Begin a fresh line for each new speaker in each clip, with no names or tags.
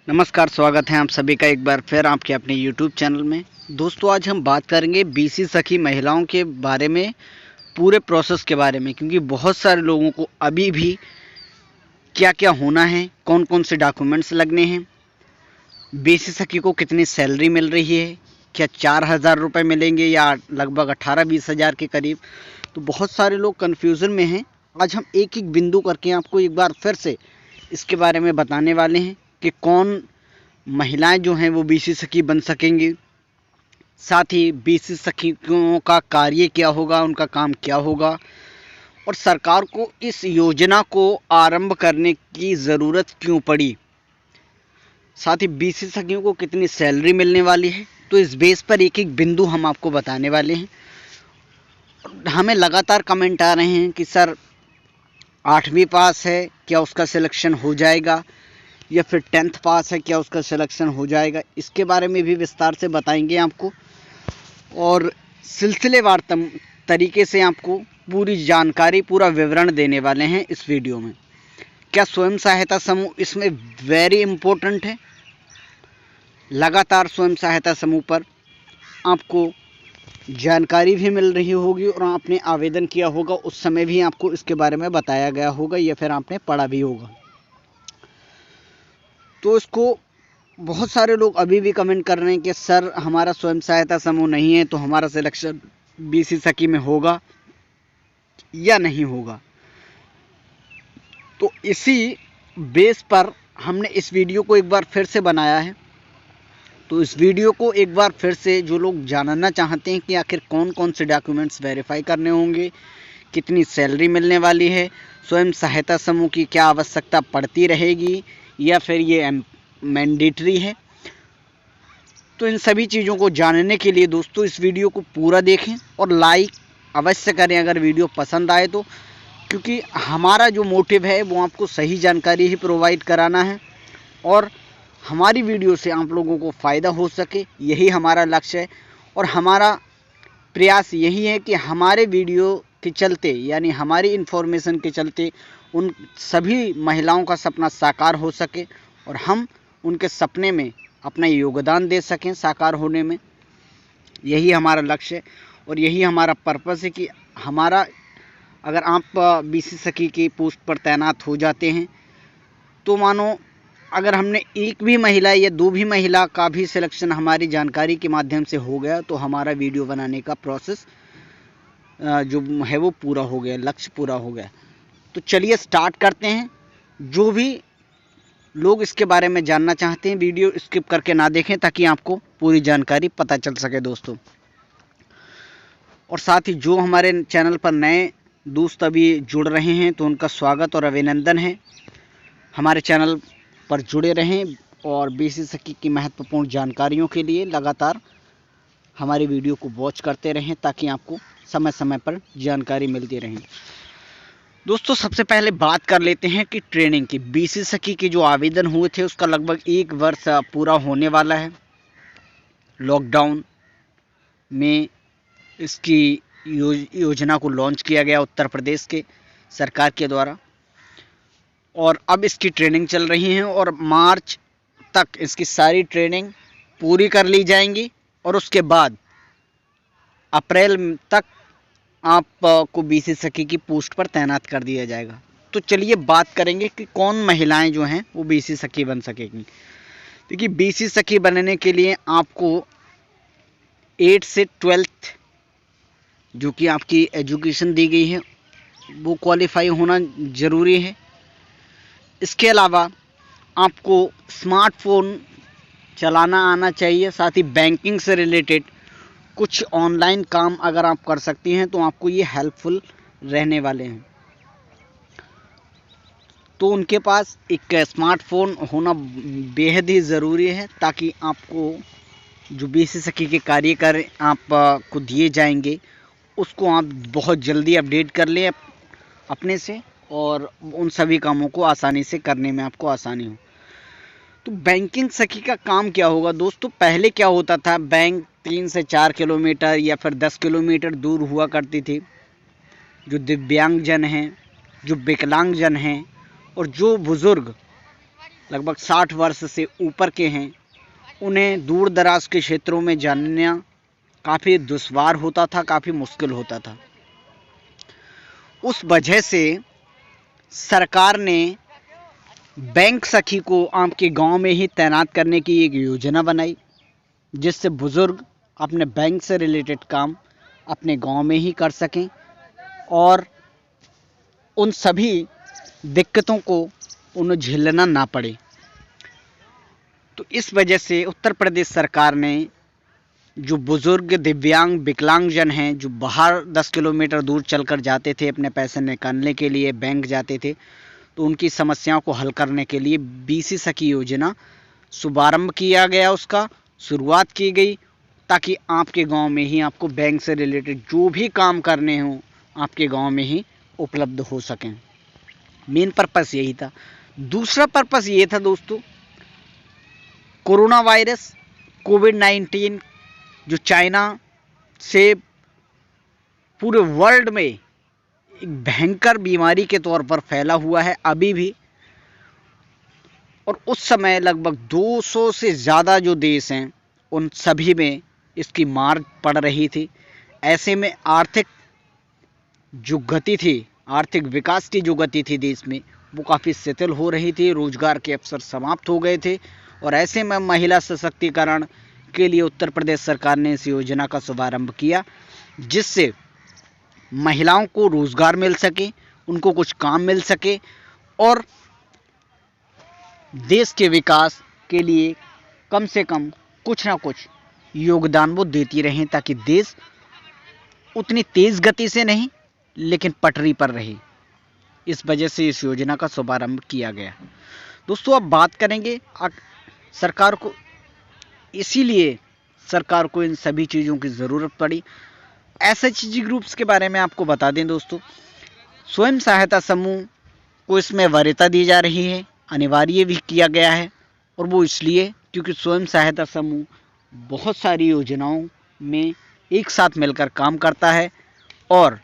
नमस्कार, स्वागत है आप सभी का एक बार फिर आपके अपने YouTube चैनल में। दोस्तों, आज हम बात करेंगे बीसी सखी महिलाओं के बारे में, पूरे प्रोसेस के बारे में, क्योंकि बहुत सारे लोगों को अभी भी क्या क्या होना है, कौन कौन से डॉक्यूमेंट्स लगने हैं, बीसी सखी को कितनी सैलरी मिल रही है, क्या 4,000 रुपये मिलेंगे या लगभग 18-20 हज़ार के करीब। तो बहुत सारे लोग कन्फ्यूज़न में हैं। आज हम एक एक बिंदु करके आपको एक बार फिर से इसके बारे में बताने वाले हैं कि कौन महिलाएं जो हैं वो बीसी सखी बन सकेंगी, साथ ही बीसी सखियों का कार्य क्या होगा, उनका काम क्या होगा, और सरकार को इस योजना को आरंभ करने की ज़रूरत क्यों पड़ी, साथ ही बीसी सखियों को कितनी सैलरी मिलने वाली है। तो इस बेस पर एक एक बिंदु हम आपको बताने वाले हैं। हमें लगातार कमेंट आ रहे हैं कि सर 8वीं पास है, क्या उसका सिलेक्शन हो जाएगा, या फिर 10th पास है, क्या उसका सिलेक्शन हो जाएगा। इसके बारे में भी विस्तार से बताएंगे आपको, और सिलसिलेवार तरीके से आपको पूरी जानकारी, पूरा विवरण देने वाले हैं इस वीडियो में। क्या स्वयं सहायता समूह इसमें वेरी इम्पोर्टेंट है। लगातार स्वयं सहायता समूह पर आपको जानकारी भी मिल रही होगी, और आपने आवेदन किया होगा उस समय भी आपको इसके बारे में बताया गया होगा, या फिर आपने पढ़ा भी होगा। तो इसको बहुत सारे लोग अभी भी कमेंट कर रहे हैं कि सर हमारा स्वयं सहायता समूह नहीं है, तो हमारा सिलेक्शन बीसी सखी में होगा या नहीं होगा। तो इसी बेस पर हमने इस वीडियो को एक बार फिर से बनाया है। तो इस वीडियो को एक बार फिर से जो लोग जानना चाहते हैं कि आखिर कौन कौन से डॉक्यूमेंट्स वेरीफाई करने होंगे, कितनी सैलरी मिलने वाली है, स्वयं सहायता समूह की क्या आवश्यकता पड़ती रहेगी, या फिर ये मैंडेटरी है, तो इन सभी चीज़ों को जानने के लिए दोस्तों इस वीडियो को पूरा देखें और लाइक अवश्य करें अगर वीडियो पसंद आए तो, क्योंकि हमारा जो मोटिव है वो आपको सही जानकारी ही प्रोवाइड कराना है, और हमारी वीडियो से आप लोगों को फ़ायदा हो सके, यही हमारा लक्ष्य है। और हमारा प्रयास यही है कि हमारे वीडियो के चलते, यानी हमारी इन्फॉर्मेशन के चलते, उन सभी महिलाओं का सपना साकार हो सके, और हम उनके सपने में अपना योगदान दे सकें साकार होने में। यही हमारा लक्ष्य है, और यही हमारा पर्पस है कि हमारा, अगर आप बीसी सखी की पोस्ट पर तैनात हो जाते हैं, तो मानो अगर हमने एक भी महिला या दो भी महिला का भी सिलेक्शन हमारी जानकारी के माध्यम से हो गया, तो हमारा वीडियो बनाने का प्रोसेस जो है वो पूरा हो गया, लक्ष्य पूरा हो गया। तो चलिए स्टार्ट करते हैं। जो भी लोग इसके बारे में जानना चाहते हैं, वीडियो स्किप करके ना देखें, ताकि आपको पूरी जानकारी पता चल सके दोस्तों। और साथ ही जो हमारे चैनल पर नए दोस्त अभी जुड़ रहे हैं, तो उनका स्वागत और अभिनंदन है। हमारे चैनल पर जुड़े रहें और बीसी सखी की महत्वपूर्ण जानकारियों के लिए लगातार हमारी वीडियो को वॉच करते रहें, ताकि आपको समय समय पर जानकारी मिलती रहे। दोस्तों, सबसे पहले बात कर लेते हैं कि ट्रेनिंग की। बीसी सखी के जो आवेदन हुए थे उसका लगभग 1 वर्ष पूरा होने वाला है। लॉकडाउन में इसकी योजना को लॉन्च किया गया उत्तर प्रदेश के सरकार के द्वारा, और अब इसकी ट्रेनिंग चल रही है, और मार्च तक इसकी सारी ट्रेनिंग पूरी कर ली जाएंगी, और उसके बाद अप्रैल तक आपको बीसी सखी की पोस्ट पर तैनात कर दिया जाएगा। तो चलिए बात करेंगे कि कौन महिलाएं जो हैं वो बीसी सखी बन सकेंगी। देखिए, बीसी सखी बनने के लिए आपको 8 से 12th जो कि आपकी एजुकेशन दी गई है वो क्वालिफाई होना ज़रूरी है। इसके अलावा आपको स्मार्टफोन चलाना आना चाहिए, साथ ही बैंकिंग से रिलेटेड कुछ ऑनलाइन काम अगर आप कर सकती हैं तो आपको ये हेल्पफुल रहने वाले हैं। तो उनके पास एक स्मार्टफोन होना बेहद ही ज़रूरी है, ताकि आपको जो बीसी सखी के कार्य कर आपको दिए जाएंगे उसको आप बहुत जल्दी अपडेट कर लें अपने से, और उन सभी कामों को आसानी से करने में आपको आसानी हो। तो बैंकिंग सखी का काम क्या होगा दोस्तों। पहले क्या होता था, बैंक 3 से 4 किलोमीटर या फिर 10 किलोमीटर दूर हुआ करती थी। जो दिव्यांगजन हैं, जो विकलांगजन हैं, और जो बुज़ुर्ग लगभग 60 वर्ष से ऊपर के हैं, उन्हें दूर दराज के क्षेत्रों में जानना काफ़ी दुश्वार होता था, काफ़ी मुश्किल होता था। उस वजह से सरकार ने बैंक सखी को आपके गांव में ही तैनात करने की एक योजना बनाई, जिससे बुज़ुर्ग अपने बैंक से रिलेटेड काम अपने गांव में ही कर सकें और उन सभी दिक्कतों को उन्हें झेलना ना पड़े। तो इस वजह से उत्तर प्रदेश सरकार ने जो बुज़ुर्ग, दिव्यांग, विकलांगजन हैं, जो बाहर 10 किलोमीटर दूर चलकर जाते थे अपने पैसे निकालने के लिए, बैंक जाते थे, तो उनकी समस्याओं को हल करने के लिए बीसी सखी योजना शुभारंभ किया गया, उसका शुरुआत की गई, ताकि आपके गांव में ही आपको बैंक से रिलेटेड जो भी काम करने हों आपके गांव में ही उपलब्ध हो सकें। मेन पर्पस यही था। दूसरा पर्पस ये था दोस्तों, कोरोना वायरस कोविड-19 जो चाइना से पूरे वर्ल्ड में एक भयंकर बीमारी के तौर पर फैला हुआ है अभी भी, और उस समय लगभग 200 से ज़्यादा जो देश हैं उन सभी में इसकी मार पड़ रही थी। ऐसे में आर्थिक जो गति थी, आर्थिक विकास की जो गति थी देश में, वो काफ़ी शिथिल हो रही थी, रोजगार के अवसर समाप्त हो गए थे, और ऐसे में महिला सशक्तिकरण के लिए उत्तर प्रदेश सरकार ने इस योजना का शुभारंभ किया, जिससे महिलाओं को रोजगार मिल सके, उनको कुछ काम मिल सके और देश के विकास के लिए कम से कम कुछ ना कुछ योगदान वो देती रहें, ताकि देश उतनी तेज़ गति से नहीं लेकिन पटरी पर रहे। इस वजह से इस योजना का शुभारंभ किया गया। दोस्तों, अब बात करेंगे सरकार को, इसीलिए सरकार को इन सभी चीज़ों की ज़रूरत पड़ी। एसएचजी ग्रुप्स के बारे में आपको बता दें दोस्तों, स्वयं सहायता समूह को इसमें वरीयता दी जा रही है, अनिवार्य भी किया गया है, और वो इसलिए क्योंकि स्वयं सहायता समूह बहुत सारी योजनाओं में एक साथ मिलकर काम करता है, और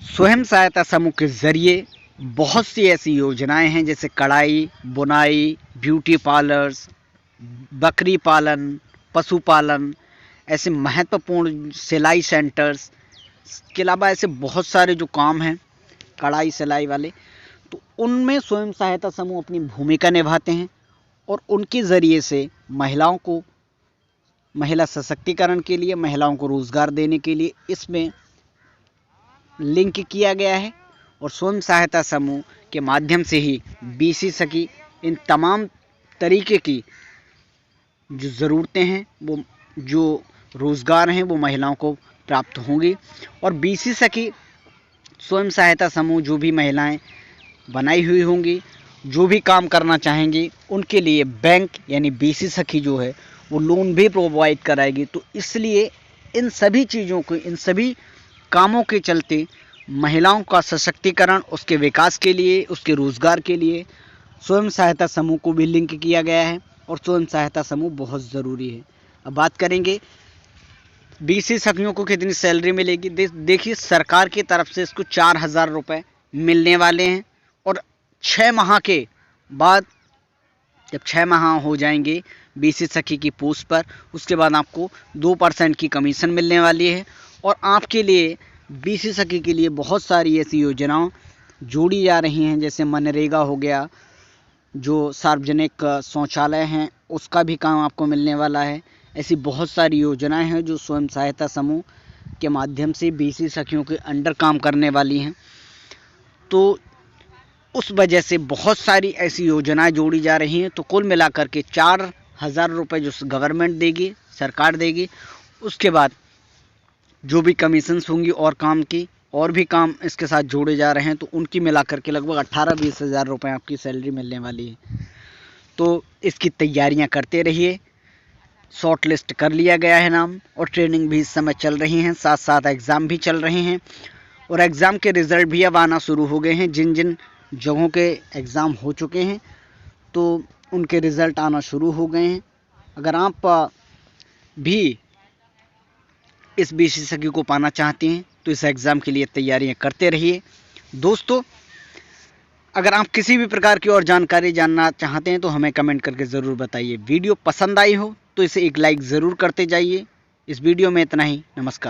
स्वयं सहायता समूह के ज़रिए बहुत सी ऐसी योजनाएं हैं जैसे कढ़ाई, बुनाई, ब्यूटी पार्लर्स, बकरी पालन, पशुपालन, ऐसे महत्वपूर्ण सिलाई सेंटर्स के अलावा ऐसे बहुत सारे जो काम हैं कढ़ाई सिलाई वाले, तो उनमें स्वयं सहायता समूह अपनी भूमिका निभाते हैं, और उनके ज़रिए से महिलाओं को, महिला सशक्तिकरण के लिए, महिलाओं को रोज़गार देने के लिए इसमें लिंक किया गया है। और स्वयं सहायता समूह के माध्यम से ही बीसी सखी इन तमाम तरीके की जो ज़रूरतें हैं, वो जो रोज़गार हैं, वो महिलाओं को प्राप्त होंगी। और बीसी सखी स्वयं सहायता समूह जो भी महिलाएं बनाई हुई होंगी, जो भी काम करना चाहेंगी, उनके लिए बैंक यानी बीसी सखी जो है वो लोन भी प्रोवाइड कराएगी। तो इसलिए इन सभी चीज़ों को, इन सभी कामों के चलते महिलाओं का सशक्तिकरण, उसके विकास के लिए, उसके रोज़गार के लिए स्वयं सहायता समूह को भी लिंक किया गया है, और स्वयं सहायता समूह बहुत ज़रूरी है। अब बात करेंगे बीसी सखियों को कितनी सैलरी मिलेगी। देखिए, सरकार की तरफ से इसको 4,000 रुपये मिलने वाले हैं, और 6 माह के बाद, जब 6 माह हो जाएंगे बीसी सखी की पोस्ट पर, उसके बाद आपको 2% की कमीशन मिलने वाली है। और आपके लिए बीसी सखी के लिए बहुत सारी ऐसी योजनाएं जोड़ी जा रही हैं, जैसे मनरेगा हो गया, जो सार्वजनिक शौचालय हैं उसका भी काम आपको मिलने वाला है। ऐसी बहुत सारी योजनाएं हैं जो स्वयं सहायता समूह के माध्यम से बीसी सखियों के अंडर काम करने वाली हैं। तो उस वजह से बहुत सारी ऐसी योजनाएं जोड़ी जा रही हैं। तो कुल मिलाकर के 4,000 रुपये जो गवर्नमेंट देगी, सरकार देगी, उसके बाद जो भी कमीशंस होंगी और काम की, और भी काम इसके साथ जोड़े जा रहे हैं, तो उनकी मिलाकर के लगभग 18-20 हज़ार रुपये आपकी सैलरी मिलने वाली है। तो इसकी तैयारियां करते रहिए। शॉर्ट लिस्ट कर लिया गया है नाम, और ट्रेनिंग भी इस समय चल रही हैं, साथ साथ एग्ज़ाम भी चल रहे हैं, और एग्ज़ाम के रिज़ल्ट भी अब आना शुरू हो गए हैं। जिन जिन जगहों के एग्ज़ाम हो चुके हैं तो उनके रिज़ल्ट आना शुरू हो गए हैं। अगर आप भी इस बीसी सखी को पाना चाहते हैं तो इस एग्ज़ाम के लिए तैयारियां करते रहिए। दोस्तों, अगर आप किसी भी प्रकार की और जानकारी जानना चाहते हैं तो हमें कमेंट करके ज़रूर बताइए। वीडियो पसंद आई हो तो इसे एक लाइक ज़रूर करते जाइए। इस वीडियो में इतना ही। नमस्कार।